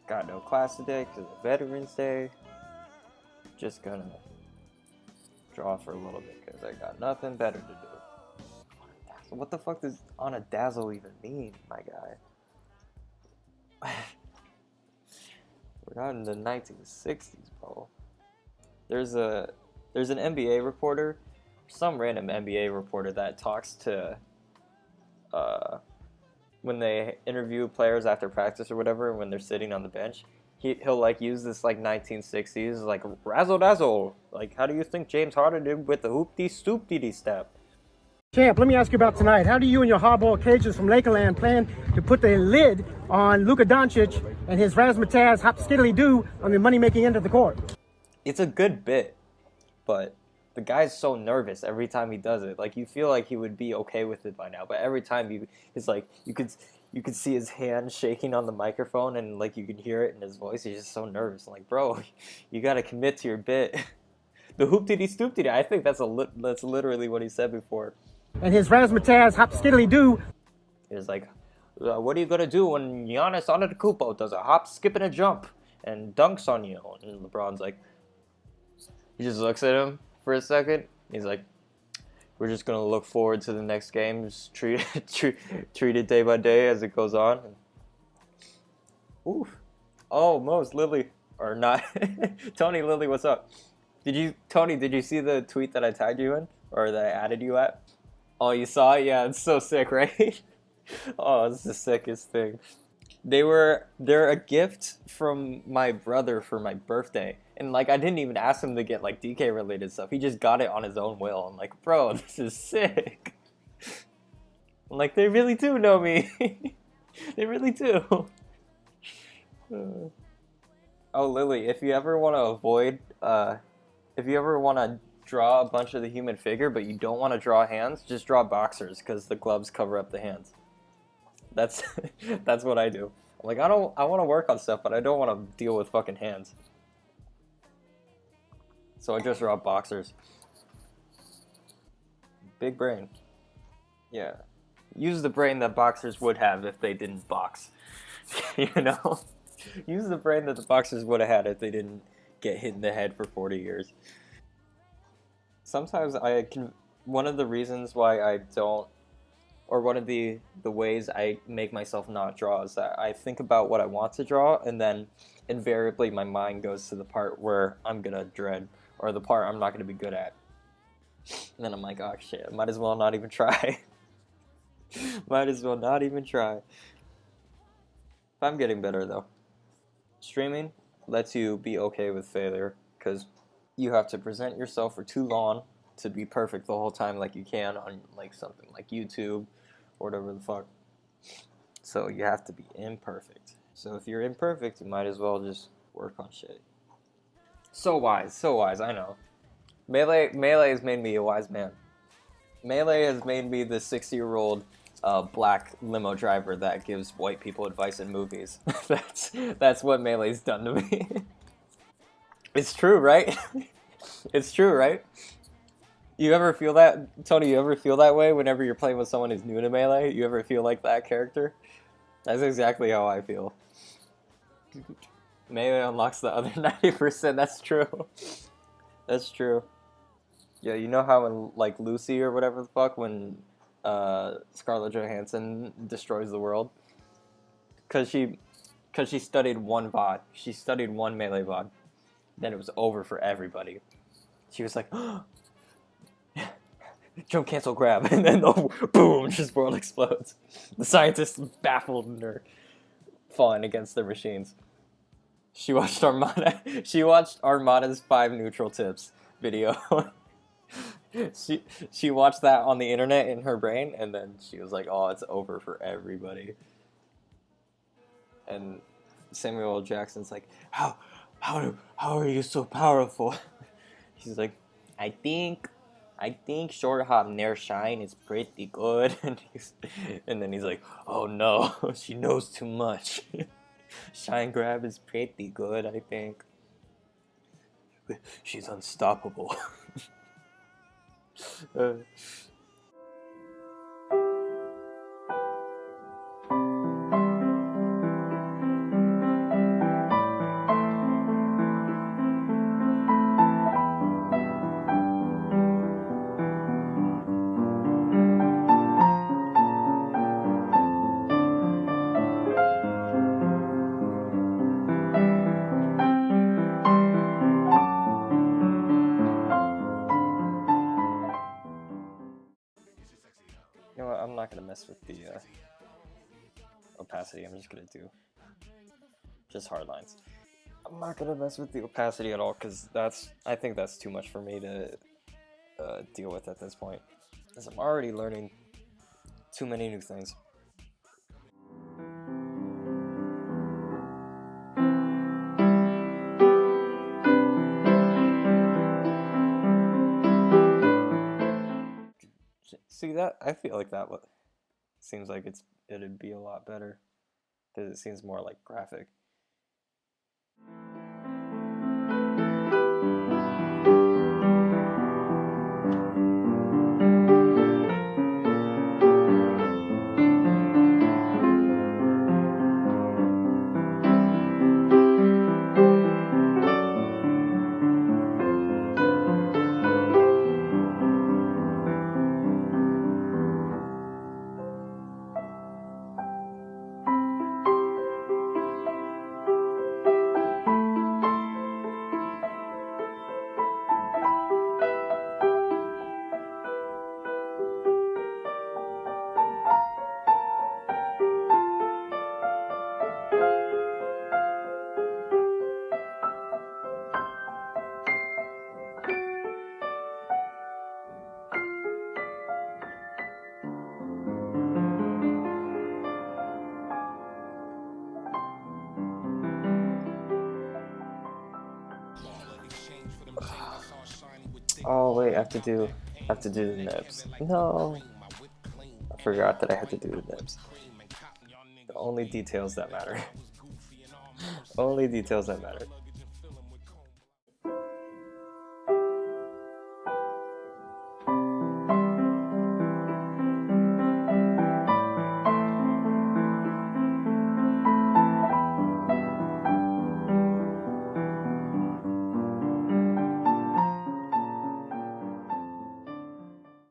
Got no class today because of Veterans Day. Just gonna draw for a little bit because I got nothing better to do. What the fuck does on a dazzle even mean, my guy? We're not in the 1960s, bro. There's an NBA reporter, some random NBA reporter that talks to when they interview players after practice or whatever, when they're sitting on the bench, he'll like use this like 1960s like razzle dazzle. Like, how do you think James Harden did with the hoopty stoopty step? Champ, let me ask you about tonight. How do you and your hardball Cajuns from Lakeland plan to put the lid on Luka Doncic and his razzmatazz hop skiddly doo on the money-making end of the court? It's a good bit, but the guy's so nervous every time he does it. Like, you feel like he would be okay with it by now, but every time it's like you could see his hand shaking on the microphone, and like you could hear it in his voice. He's just so nervous. I'm like, bro, you gotta commit to your bit. The hoopty stoopty. I think that's literally what he said before. And his razzmatazz hop skiddly doo. It's like, what are you gonna do when Giannis Antetokounmpo does a hop, skip, and a jump and dunks on you? And LeBron's like, he just looks at him for a second. He's like, we're just gonna look forward to the next game. Just treat it day by day as it goes on. Oof. Oh, Mose, Lily, or not? Tony, Lily, what's up? Did you see the tweet that I tagged you in, or that I added you at? Oh, you saw it? Yeah, it's so sick, right? Oh, it's the sickest thing. They're a gift from my brother for my birthday. And like, I didn't even ask him to get like DK related stuff. He just got it on his own will. I'm like, bro, this is sick. I'm like, they really do know me. They really do. Oh, Lily, if you ever want to avoid, if you ever want to draw a bunch of the human figure, but you don't want to draw hands, just draw boxers, because the gloves cover up the hands. That's that's what I do. I'm like, I want to work on stuff, but I don't want to deal with fucking hands. So I just draw boxers. Big brain. Yeah. Use the brain that boxers would have if they didn't box. You know? Use the brain that the boxers would have had if they didn't get hit in the head for 40 years. Sometimes one of the reasons why I don't, or one of the ways I make myself not draw is that I think about what I want to draw, and then invariably my mind goes to the part where I'm gonna dread, or the part I'm not gonna be good at. And then I'm like, oh shit, might as well not even try. Might as well not even try. I'm getting better though. Streaming lets you be okay with failure, because you have to present yourself for too long to be perfect the whole time like you can on like something like YouTube or whatever the fuck. So you have to be imperfect. So if you're imperfect, you might as well just work on shit. So wise, I know. Melee has made me a wise man. Melee has made me the 60-year-old black limo driver that gives white people advice in movies. That's what Melee's done to me. It's true, right? It's true, right? You ever feel that, Tony? You ever feel that way whenever you're playing with someone who's new to Melee? You ever feel like that character? That's exactly how I feel. Melee unlocks the other 90%. That's true. That's true. Yeah, you know how in like Lucy or whatever the fuck, when Scarlett Johansson destroys the world, because she studied one VOD. She studied one Melee VOD. Then it was over for everybody. She was like, oh, jump, cancel, grab, and then boom, just world explodes. The scientists baffled in her falling against the machines. She watched Armada's 5 neutral tips video. She watched that on the internet in her brain, and then she was like, oh, it's over for everybody. And Samuel L. Jackson's like, how are you so powerful? He's like, I think short hop near shine is pretty good. And then he's like, oh no, she knows too much. Shine grab is pretty good, I think. She's unstoppable. opacity. I'm just gonna do just hard lines. I'm not gonna mess with the opacity at all because I think that's too much for me to deal with at this point, because I'm already learning too many new things. See that? I feel like that seems like it'd be a lot better because it seems more like graphic. Oh wait, I have to do the nibs. No, I forgot that I had to do the nibs. The only details that matter. Only details that matter.